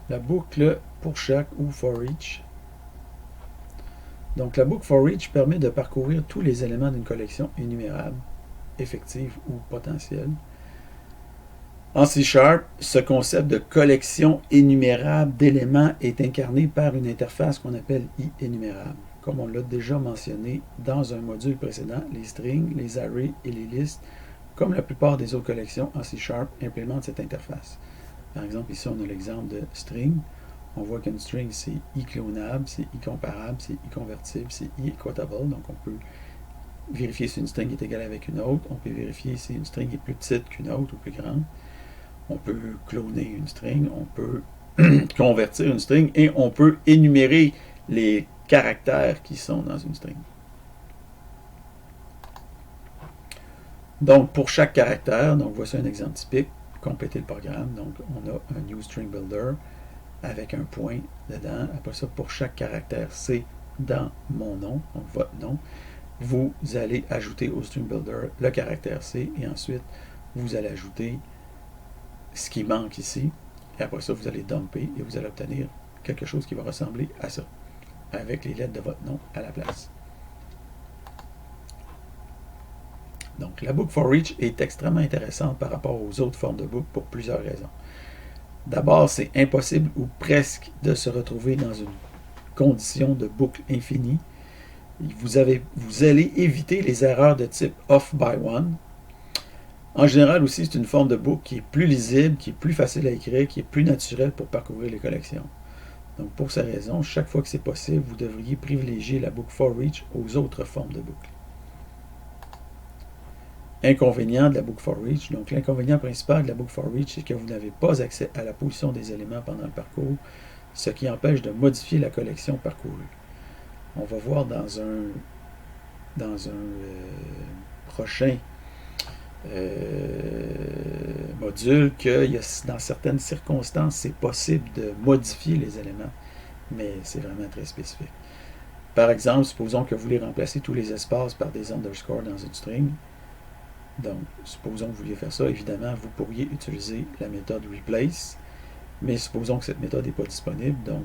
la boucle pour chaque ou for each. Donc la boucle for each permet de parcourir tous les éléments d'une collection énumérable, effective ou potentielle. En C#, ce concept de collection énumérable d'éléments est incarné par une interface qu'on appelle IEnumérable. Comme on l'a déjà mentionné dans un module précédent, les strings, les arrays et les listes, comme la plupart des autres collections en C#, implémentent cette interface. Par exemple, ici, on a l'exemple de string. On voit qu'une string, c'est i-clonable, c'est i-comparable, c'est i-convertible, c'est i-equatable. Donc, on peut vérifier si une string est égale avec une autre. On peut vérifier si une string est plus petite qu'une autre ou plus grande. On peut cloner une string. On peut convertir une string. Et on peut énumérer les caractères qui sont dans une string. Donc, pour chaque caractère, donc voici un exemple typique. Compléter le programme. Donc, on a un new string builder avec un point dedans. Après ça, pour chaque caractère C dans mon nom, donc votre nom, vous allez ajouter au string builder le caractère C et ensuite, vous allez ajouter ce qui manque ici. Et après ça, vous allez dumper et vous allez obtenir quelque chose qui va ressembler à ça, avec les lettres de votre nom à la place. Donc, la boucle for each est extrêmement intéressante par rapport aux autres formes de boucle pour plusieurs raisons. D'abord, c'est impossible ou presque de se retrouver dans une condition de boucle infinie. Vous allez éviter les erreurs de type off by one. En général aussi, c'est une forme de boucle qui est plus lisible, qui est plus facile à écrire, qui est plus naturelle pour parcourir les collections. Donc, pour ces raisons, chaque fois que c'est possible, vous devriez privilégier la boucle for each aux autres formes de boucle. Inconvénient de la boucle for each. Donc, l'inconvénient principal de la boucle for each, c'est que vous n'avez pas accès à la position des éléments pendant le parcours, ce qui empêche de modifier la collection parcourue. On va voir dans un prochain module que dans certaines circonstances, c'est possible de modifier les éléments, mais c'est vraiment très spécifique. Par exemple, supposons que vous voulez remplacer tous les espaces par des underscores dans une string. Donc, supposons que vous vouliez faire ça, évidemment, vous pourriez utiliser la méthode replace, mais supposons que cette méthode n'est pas disponible, donc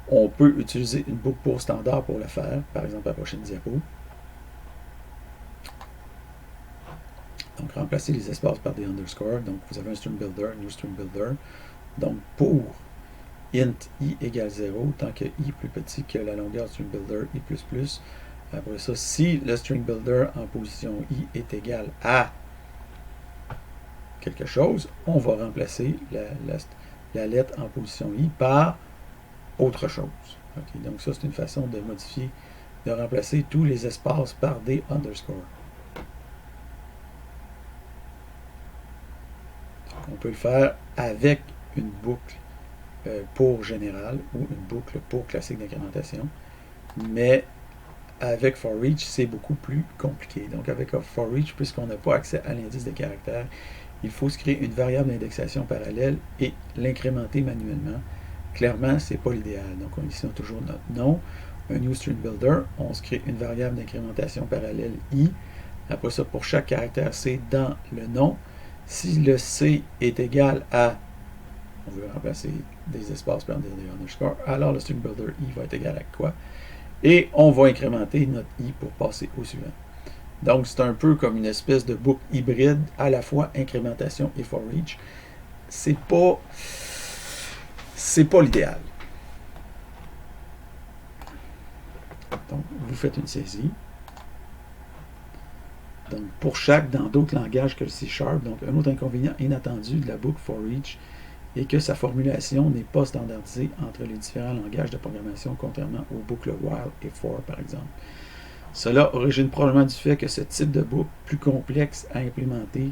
on peut utiliser une boucle pour standard pour le faire, par exemple à la prochaine diapo. Donc, remplacer les espaces par des underscores. Donc, vous avez un string builder, un new string builder. Donc, pour int i égale 0, tant que i est plus petit que la longueur du string builder i++, après ça, si le string builder en position i est égal à quelque chose, on va remplacer la lettre en position i par autre chose. Okay, donc ça, c'est une façon de modifier, de remplacer tous les espaces par des underscores. On peut le faire avec une boucle pour général ou une boucle pour classique d'incrémentation, mais avec for each, c'est beaucoup plus compliqué. Donc avec for each, puisqu'on n'a pas accès à l'indice des caractères, il faut se créer une variable d'indexation parallèle et l'incrémenter manuellement. Clairement, ce n'est pas l'idéal. Donc ici, on a toujours notre nom, un new string builder, on se crée une variable d'incrémentation parallèle i. Après ça, pour chaque caractère C dans le nom, si le C est égal à, on veut remplacer des espaces par des underscores, alors le string builder i va être égal à quoi? Et on va incrémenter notre i pour passer au suivant. Donc, c'est un peu comme une espèce de boucle hybride, à la fois incrémentation et for each. C'est pas l'idéal. Donc, vous faites une saisie. Donc, pour chaque, dans d'autres langages que le C#, donc un autre inconvénient inattendu de la boucle for each est que sa formulation n'est pas standardisée entre les différents langages de programmation, contrairement aux boucles while et for, par exemple. Cela origine probablement du fait que ce type de boucle, plus complexe à implémenter,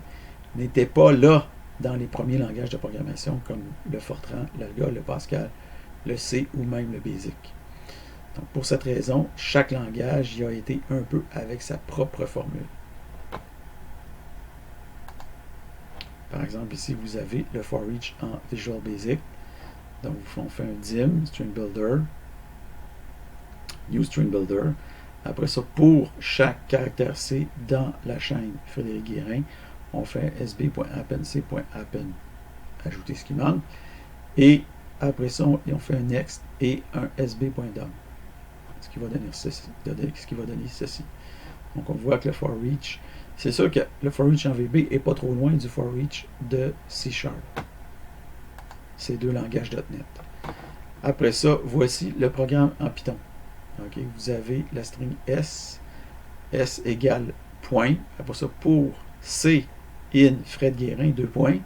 n'était pas là dans les premiers langages de programmation comme le Fortran, l'Algol, le Pascal, le C ou même le BASIC. Donc, pour cette raison, chaque langage y a été un peu avec sa propre formule. Par exemple, ici, vous avez le for each en Visual Basic. Donc, on fait un dim, string builder, new string builder. Après ça, pour chaque caractère C dans la chaîne Frédéric Guérin, on fait sb.append, c.append, ajouter ce qui manque. Et Après ça, on fait un next et un sb.dom. Ce qui va donner ceci. Donc on voit que le for each, c'est sûr que le for each en VB n'est pas trop loin du for each de C#. Ces deux langages .NET. Après ça, voici le programme en Python. Okay. Vous avez la string S égale point. Après ça, pour C in Fred Guérin, 2 points,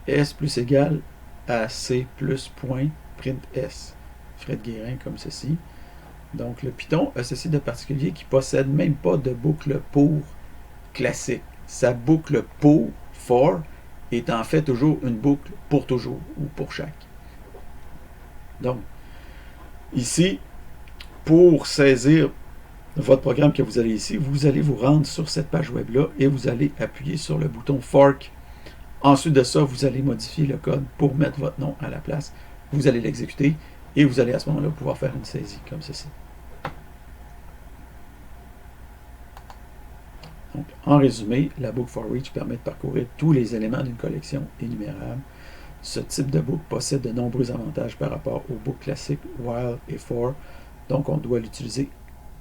S plus égal à C plus point print S. Fred Guérin comme ceci. Donc le Python a ceci de particulier qui ne possède même pas de boucle pour classique. Sa boucle pour est en fait toujours une boucle pour toujours ou pour chaque. Donc, ici, pour saisir votre programme que vous avez ici, vous allez vous rendre sur cette page web-là et vous allez appuyer sur le bouton Fork. Ensuite de ça, vous allez modifier le code pour mettre votre nom à la place. Vous allez l'exécuter et vous allez à ce moment-là pouvoir faire une saisie comme ceci. Donc, en résumé, la boucle for each permet de parcourir tous les éléments d'une collection énumérable. Ce type de boucle possède de nombreux avantages par rapport aux boucles classiques while et for, donc on doit l'utiliser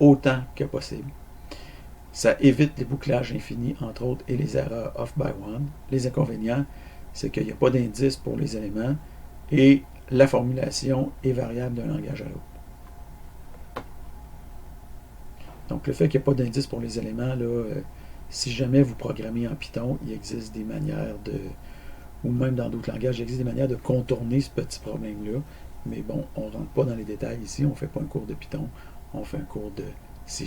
autant que possible. Ça évite les bouclages infinis, entre autres, et les erreurs off by one. Les inconvénients, c'est qu'il n'y a pas d'indice pour les éléments et la formulation est variable d'un langage à l'autre. Donc, le fait qu'il n'y ait pas d'indice pour les éléments, là, si jamais vous programmez en Python, il existe des manières de, ou même dans d'autres langages, il existe des manières de contourner ce petit problème-là. Mais bon, on ne rentre pas dans les détails ici, on ne fait pas un cours de Python, on fait un cours de C#.